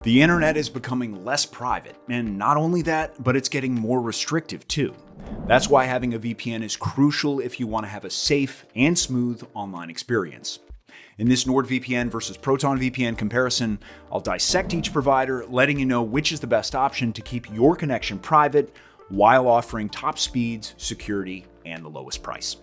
The internet is becoming less private, and not only that, but it's getting more restrictive too. That's why having a VPN is crucial if you want to have a safe and smooth online experience. In this NordVPN versus Proton VPN comparison, I'll dissect each provider, letting you know which is the best option to keep your connection private while offering top speeds, security, and the lowest price.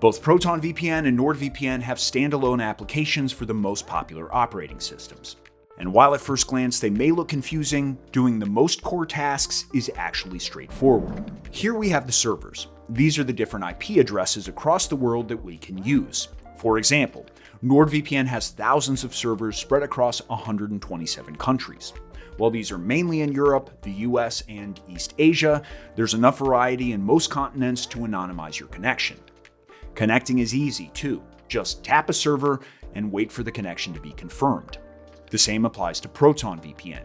Both Proton VPN and NordVPN have standalone applications for the most popular operating systems. And while at first glance they may look confusing, doing the most core tasks is actually straightforward. Here we have the servers. These are the different IP addresses across the world that we can use. For example, NordVPN has thousands of servers spread across 127 countries. While these are mainly in Europe, the US, and East Asia, there's enough variety in most continents to anonymize your connection. Connecting is easy too. Just tap a server and wait for the connection to be confirmed. The same applies to Proton VPN.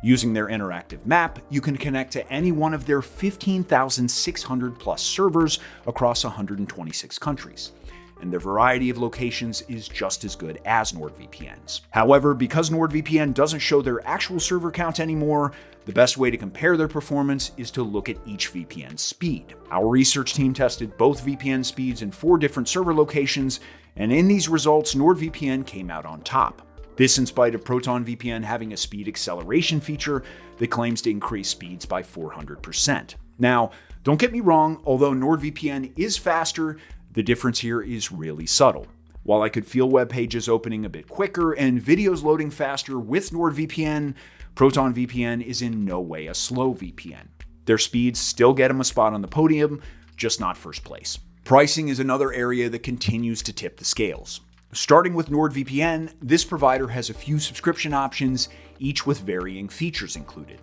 Using their interactive map, you can connect to any one of their 15,600 plus servers across 126 countries. And their variety of locations is just as good as NordVPN's. However, because NordVPN doesn't show their actual server count anymore, the best way to compare their performance is to look at each VPN speed. Our research team tested both VPN speeds in 4 different server locations, and in these results, NordVPN came out on top. This in spite of Proton VPN having a speed acceleration feature that claims to increase speeds by 400%. Now, don't get me wrong, although NordVPN is faster, the difference here is really subtle. While I could feel web pages opening a bit quicker and videos loading faster with NordVPN, Proton VPN is in no way a slow VPN. Their speeds still get them a spot on the podium, just not first place. Pricing is another area that continues to tip the scales. Starting with NordVPN, this provider has a few subscription options, each with varying features included.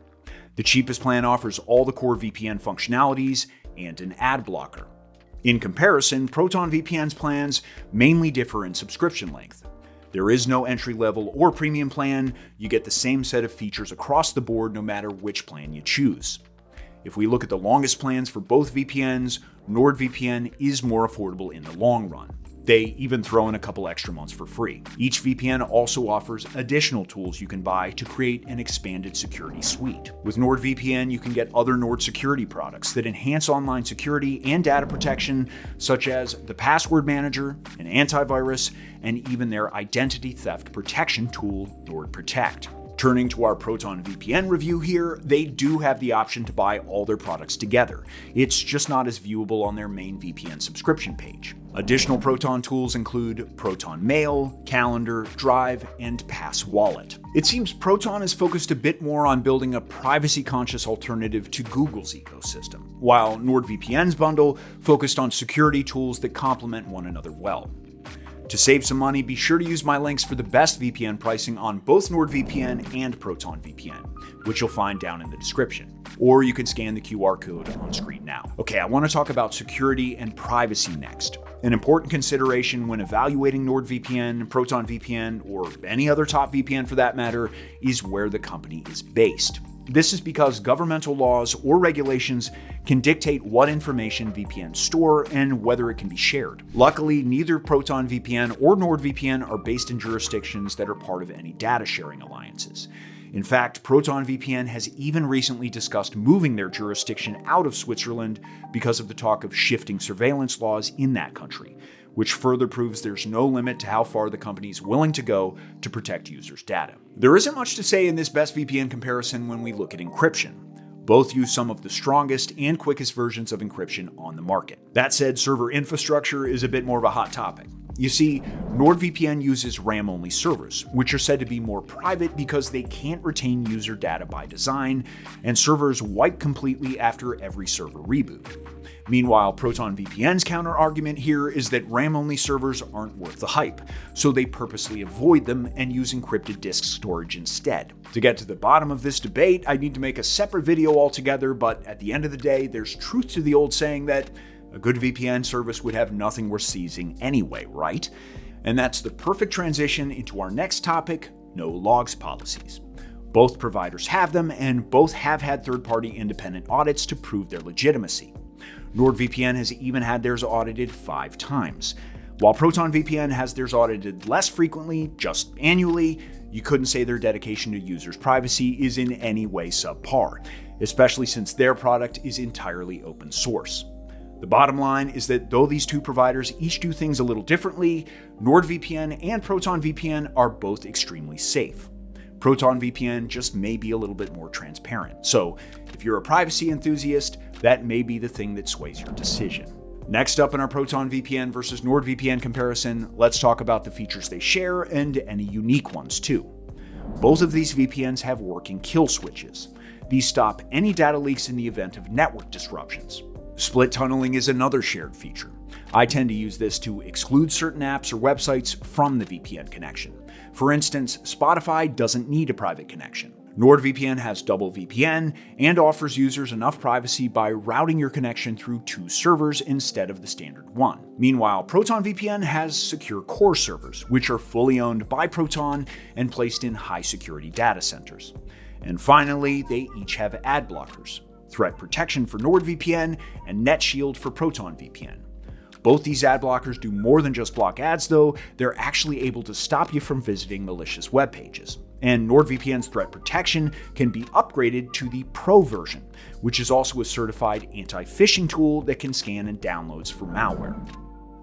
The cheapest plan offers all the core VPN functionalities and an ad blocker. In comparison, Proton VPN's plans mainly differ in subscription length. There is no entry-level or premium plan. You get the same set of features across the board no matter which plan you choose. If we look at the longest plans for both VPNs, NordVPN is more affordable in the long run. They even throw in a couple extra months for free. Each VPN also offers additional tools you can buy to create an expanded security suite. With NordVPN, you can get other Nord security products that enhance online security and data protection, such as the password manager, an antivirus, and even their identity theft protection tool, NordProtect. Turning to our Proton VPN review here, they do have the option to buy all their products together. It's just not as viewable on their main VPN subscription page. Additional Proton tools include Proton Mail, Calendar, Drive, and Pass Wallet. It seems Proton is focused a bit more on building a privacy-conscious alternative to Google's ecosystem, while NordVPN's bundle focused on security tools that complement one another well. To save some money, be sure to use my links for the best VPN pricing on both NordVPN and Proton VPN, which you'll find down in the description. Or you can scan the QR code on screen now. Okay, I want to talk about security and privacy next. An important consideration when evaluating NordVPN, Proton VPN, or any other top VPN for that matter, is where the company is based. This is because governmental laws or regulations can dictate what information VPNs store and whether it can be shared. Luckily, neither Proton VPN or NordVPN are based in jurisdictions that are part of any data sharing alliances. In fact, Proton VPN has even recently discussed moving their jurisdiction out of Switzerland because of the talk of shifting surveillance laws in that country, which further proves there's no limit to how far the company is willing to go to protect users' data. There isn't much to say in this best VPN comparison when we look at encryption. Both use some of the strongest and quickest versions of encryption on the market. That said, server infrastructure is a bit more of a hot topic. You see, NordVPN uses RAM-only servers, which are said to be more private because they can't retain user data by design, and servers wipe completely after every server reboot. Meanwhile, Proton VPN's counter-argument here is that RAM-only servers aren't worth the hype, so they purposely avoid them and use encrypted disk storage instead. To get to the bottom of this debate, I need to make a separate video altogether, but at the end of the day, there's truth to the old saying that a good VPN service would have nothing worth seizing anyway, right? And that's the perfect transition into our next topic, no logs policies. Both providers have them, and both have had third-party independent audits to prove their legitimacy. NordVPN has even had theirs audited 5 times. While Proton VPN has theirs audited less frequently, just annually, you couldn't say their dedication to users' privacy is in any way subpar, especially since their product is entirely open source. The bottom line is that though these two providers each do things a little differently, NordVPN and Proton VPN are both extremely safe. Proton VPN just may be a little bit more transparent. So if you're a privacy enthusiast, that may be the thing that sways your decision. Next up in our Proton VPN versus NordVPN comparison, let's talk about the features they share and any unique ones too. Both of these VPNs have working kill switches. These stop any data leaks in the event of network disruptions. Split tunneling is another shared feature. I tend to use this to exclude certain apps or websites from the VPN connection. For instance, Spotify doesn't need a private connection. NordVPN has double VPN and offers users enough privacy by routing your connection through 2 servers instead of the standard one. Meanwhile, Proton VPN has secure core servers, which are fully owned by Proton and placed in high security data centers. And finally, they each have ad blockers, threat protection for NordVPN and NetShield for Proton VPN. Both these ad blockers do more than just block ads though, they're actually able to stop you from visiting malicious web pages. And NordVPN's threat protection can be upgraded to the Pro version, which is also a certified anti-phishing tool that can scan and downloads for malware.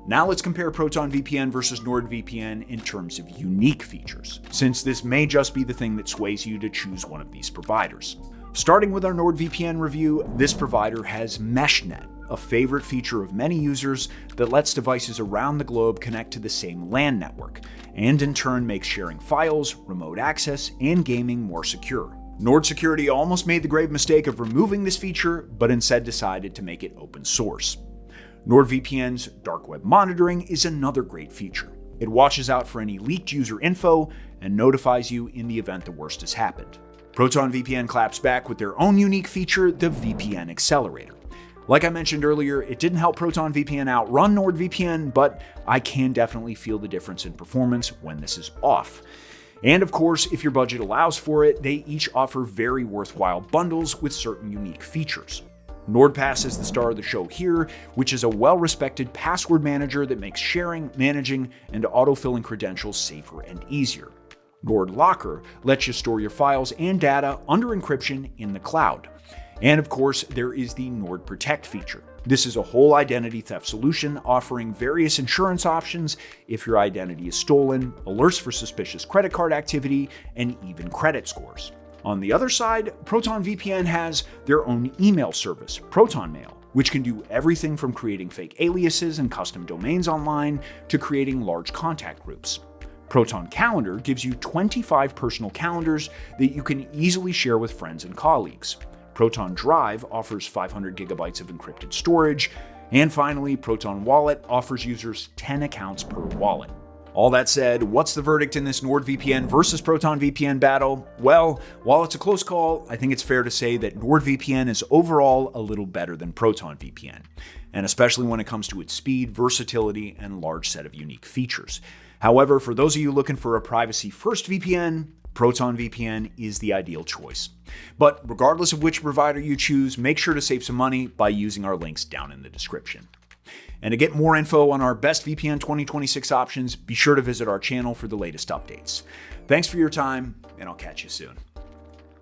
Now let's compare Proton VPN versus NordVPN in terms of unique features, since this may just be the thing that sways you to choose one of these providers. Starting with our NordVPN review, this provider has MeshNet, a favorite feature of many users that lets devices around the globe connect to the same LAN network, and in turn makes sharing files, remote access, and gaming more secure. Nord Security almost made the grave mistake of removing this feature, but instead decided to make it open source. NordVPN's dark web monitoring is another great feature. It watches out for any leaked user info and notifies you in the event the worst has happened. Proton VPN claps back with their own unique feature, the VPN Accelerator. Like I mentioned earlier, it didn't help Proton VPN outrun NordVPN, but I can definitely feel the difference in performance when this is off. And of course, if your budget allows for it, they each offer very worthwhile bundles with certain unique features. NordPass is the star of the show here, which is a well-respected password manager that makes sharing, managing, and autofilling credentials safer and easier. NordLocker lets you store your files and data under encryption in the cloud. And of course, there is the NordProtect feature. This is a whole identity theft solution offering various insurance options if your identity is stolen, alerts for suspicious credit card activity, and even credit scores. On the other side, Proton VPN has their own email service, Proton Mail, which can do everything from creating fake aliases and custom domains online to creating large contact groups. Proton Calendar gives you 25 personal calendars that you can easily share with friends and colleagues. Proton Drive offers 500 gigabytes of encrypted storage. And finally, Proton Wallet offers users 10 accounts per wallet. All that said, what's the verdict in this NordVPN versus Proton VPN battle? Well, while it's a close call, I think it's fair to say that NordVPN is overall a little better than Proton VPN, and especially when it comes to its speed, versatility, and large set of unique features. However, for those of you looking for a privacy-first VPN, Proton VPN is the ideal choice. But regardless of which provider you choose, make sure to save some money by using our links down in the description. And to get more info on our best VPN 2026 options, be sure to visit our channel for the latest updates. Thanks for your time, and I'll catch you soon.